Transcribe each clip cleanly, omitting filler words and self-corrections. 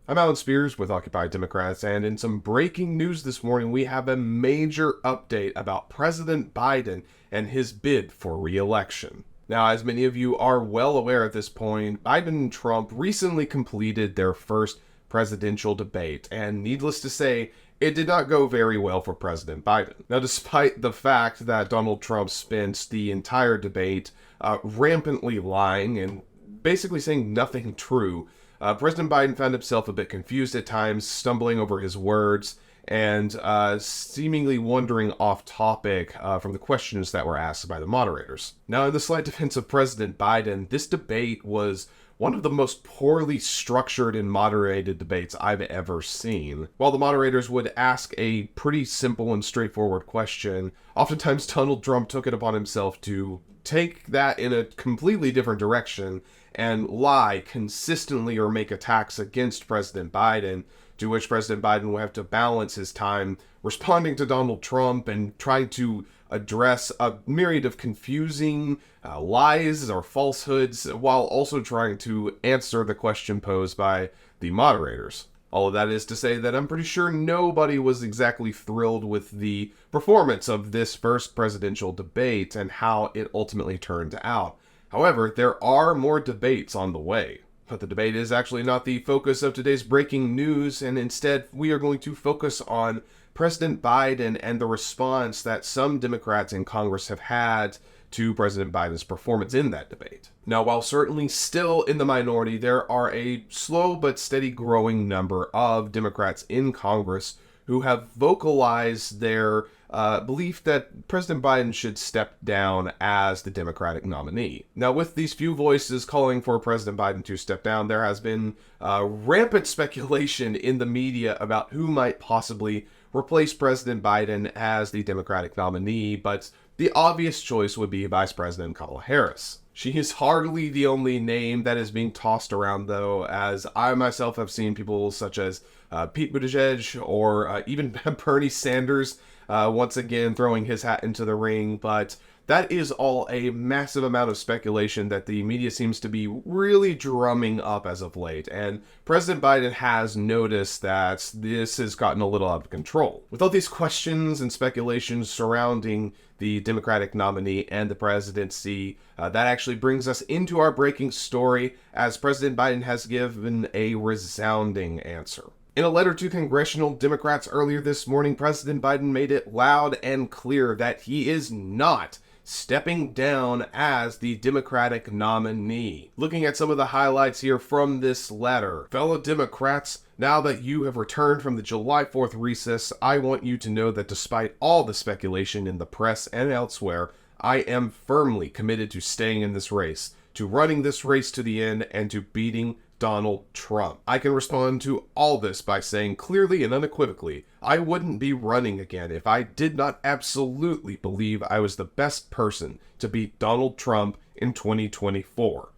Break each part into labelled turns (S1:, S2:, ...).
S1: I'm Alan Spears with Occupy Democrats, and in some breaking news this morning, we have a major update about President Biden and his bid for re-election. Now, as many of you are well aware at this point, Biden and Trump recently completed their first presidential debate, and needless to say, it did not go very well for President Biden. Now, despite the fact that Donald Trump spent the entire debate rampantly lying and basically saying nothing true, President Biden found himself a bit confused at times, stumbling over his words, and seemingly wandering off topic from the questions that were asked by the moderators. Now, in the slight defense of President Biden, this debate was one of the most poorly structured and moderated debates I've ever seen. While the moderators would ask a pretty simple and straightforward question, oftentimes Donald Trump took it upon himself to take that in a completely different direction and lie consistently or make attacks against President Biden, to which President Biden will have to balance his time responding to Donald Trump and trying to address a myriad of confusing lies or falsehoods while also trying to answer the question posed by the moderators. All of that is to say that I'm pretty sure nobody was exactly thrilled with the performance of this first presidential debate and how it ultimately turned out. However, there are more debates on the way. But the debate is actually not the focus of today's breaking news, and instead we are going to focus on President Biden and the response that some Democrats in Congress have had to President Biden's performance in that debate. Now, while certainly still in the minority, there are a slow but steady growing number of Democrats in Congress who have vocalized their belief that President Biden should step down as the Democratic nominee. Now, with these few voices calling for President Biden to step down, there has been rampant speculation in the media about who might possibly replace President Biden as the Democratic nominee, but the obvious choice would be Vice President Kamala Harris. She is hardly the only name that is being tossed around, though, as I myself have seen people such as Pete Buttigieg or even Bernie Sanders once again throwing his hat into the ring, but that is all a massive amount of speculation that the media seems to be really drumming up as of late, and President Biden has noticed that this has gotten a little out of control. With all these questions and speculations surrounding the Democratic nominee and the presidency, that actually brings us into our breaking story, as President Biden has given a resounding answer. In a letter to congressional Democrats earlier this morning, President Biden made it loud and clear that he is not stepping down as the Democratic nominee. Looking at some of the highlights here from this letter. Fellow Democrats, now that you have returned from the July 4th recess, I want you to know that despite all the speculation in the press and elsewhere, I am firmly committed to staying in this race, to running this race to the end, and to beating Donald Trump. I can respond to all this by saying clearly and unequivocally, I wouldn't be running again if I did not absolutely believe I was the best person to beat Donald Trump in 2024.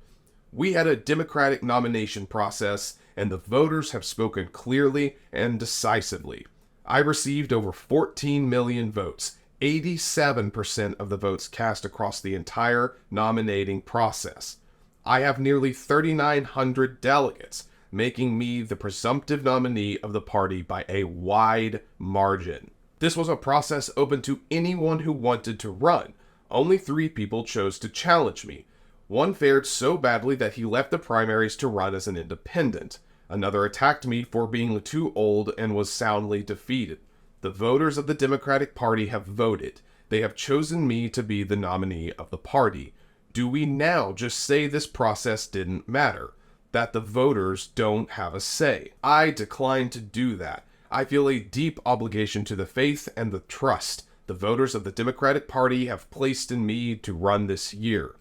S1: We had a Democratic nomination process, and the voters have spoken clearly and decisively. I received over 14 million votes, 87% of the votes cast across the entire nominating process. I have nearly 3,900 delegates, making me the presumptive nominee of the party by a wide margin. This was a process open to anyone who wanted to run. Only 3 people chose to challenge me. One fared so badly that he left the primaries to run as an independent. Another attacked me for being too old and was soundly defeated. The voters of the Democratic Party have voted. They have chosen me to be the nominee of the party. Do we now just say this process didn't matter? That the voters don't have a say? I decline to do that. I feel a deep obligation to the faith and the trust the voters of the Democratic Party have placed in me to run this year.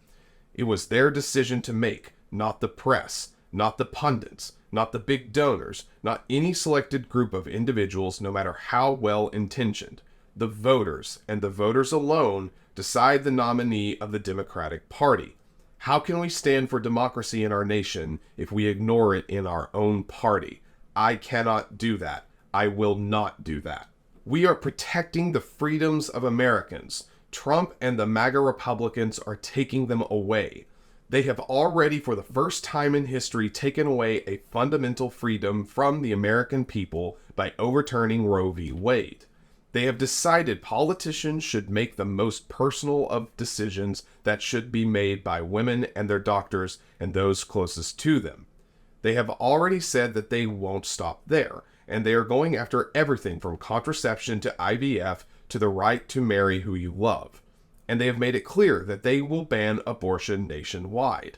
S1: It was their decision to make, not the press, not the pundits, not the big donors, not any selected group of individuals, no matter how well intentioned. The voters, and the voters alone, decide the nominee of the Democratic Party. How can we stand for democracy in our nation if we ignore it in our own party? I cannot do that. I will not do that. We are protecting the freedoms of Americans. Trump and the MAGA Republicans are taking them away. They have already, for the first time in history, taken away a fundamental freedom from the American people by overturning Roe v. Wade. They have decided politicians should make the most personal of decisions that should be made by women and their doctors and those closest to them. They have already said that they won't stop there, and they are going after everything from contraception to IVF to the right to marry who you love. And they have made it clear that they will ban abortion nationwide.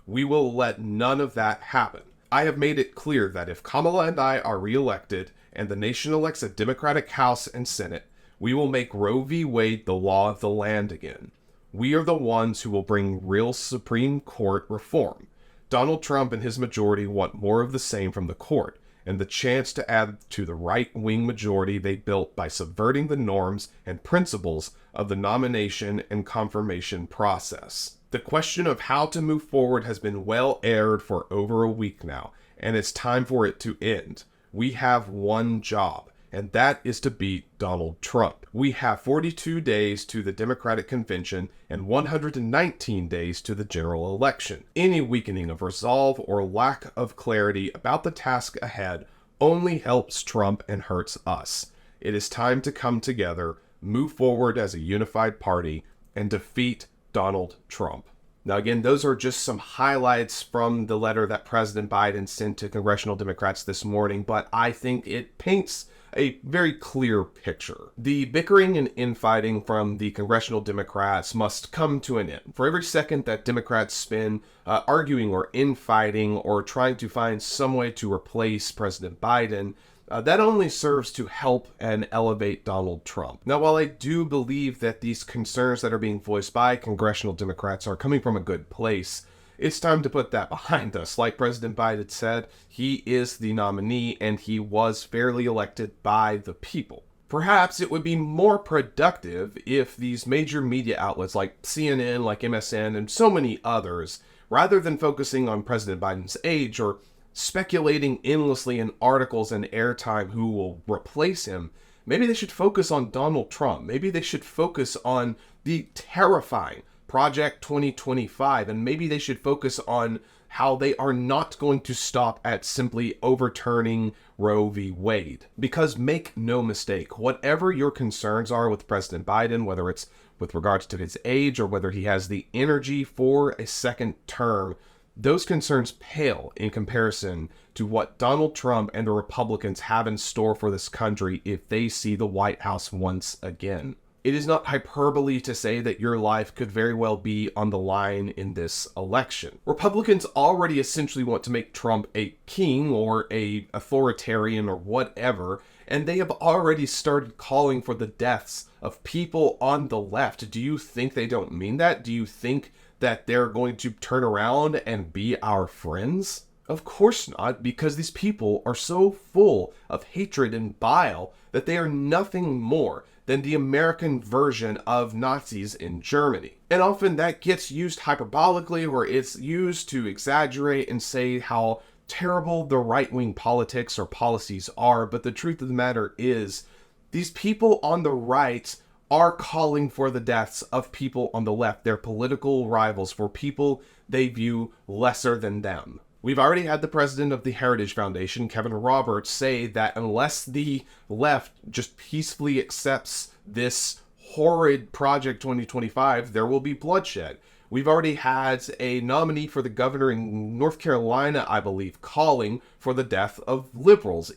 S1: We will let none of that happen. I have made it clear that if Kamala and I are reelected and the nation elects a Democratic House and Senate, we will make Roe v. Wade the law of the land again. We are the ones who will bring real Supreme Court reform. Donald Trump and his majority want more of the same from the court, and the chance to add to the right-wing majority they built by subverting the norms and principles of the nomination and confirmation process. The question of how to move forward has been well aired for over a week now, and it's time for it to end. We have one job, and that is to beat Donald Trump. We have 42 days to the Democratic Convention and 119 days to the general election. Any weakening of resolve or lack of clarity about the task ahead only helps Trump and hurts us. It is time to come together, move forward as a unified party, and defeat Donald Trump. Now, again, those are just some highlights from the letter that President Biden sent to congressional Democrats this morning, but I think it paints a very clear picture. The bickering and infighting from the congressional Democrats must come to an end. For every second that Democrats spend arguing or infighting or trying to find some way to replace President Biden, that only serves to help and elevate Donald Trump. Now, while I do believe that these concerns that are being voiced by congressional Democrats are coming from a good place, it's time to put that behind us. Like President Biden said, he is the nominee and he was fairly elected by the people. Perhaps it would be more productive if these major media outlets like CNN, like MSN, and so many others, rather than focusing on President Biden's age or speculating endlessly in articles and airtime who will replace him, maybe they should focus on Donald Trump. Maybe they should focus on the terrifying Project 2025, and maybe they should focus on how they are not going to stop at simply overturning Roe v. Wade. Because make no mistake, whatever your concerns are with President Biden, whether it's with regards to his age or whether he has the energy for a second term, those concerns pale in comparison to what Donald Trump and the Republicans have in store for this country if they see the White House once again. It is not hyperbole to say that your life could very well be on the line in this election. Republicans already essentially want to make Trump a king or a authoritarian or whatever, and they have already started calling for the deaths of people on the left. Do you think they don't mean that? Do you think that they're going to turn around and be our friends? Of course not, because these people are so full of hatred and bile that they are nothing more than the American version of Nazis in Germany. And often that gets used hyperbolically, where it's used to exaggerate and say how terrible the right-wing politics or policies are, but the truth of the matter is, these people on the right are calling for the deaths of people on the left, their political rivals, for people they view lesser than them. We've already had the president of the Heritage Foundation, Kevin Roberts, say that unless the left just peacefully accepts this horrid Project 2025, there will be bloodshed. We've already had a nominee for the governor in North Carolina, I believe, calling for the death of liberals.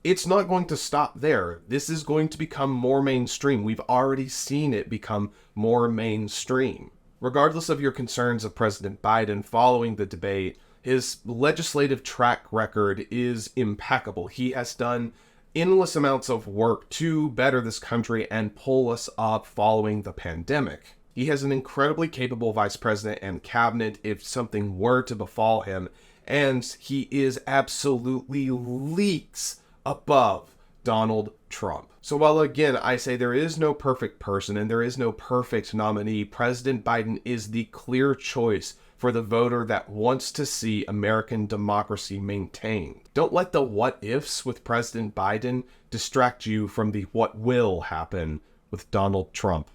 S1: It's not going to stop there. This is going to become more mainstream. We've already seen it become more mainstream. Regardless of your concerns of President Biden following the debate, his legislative track record is impeccable. He has done endless amounts of work to better this country and pull us up following the pandemic. He has an incredibly capable vice president and cabinet if something were to befall him, and he is absolutely leagues above Donald Trump. So while again I say there is no perfect person and there is no perfect nominee, President Biden is the clear choice for the voter that wants to see American democracy maintained. Don't let the what ifs with President Biden distract you from the what will happen with Donald Trump.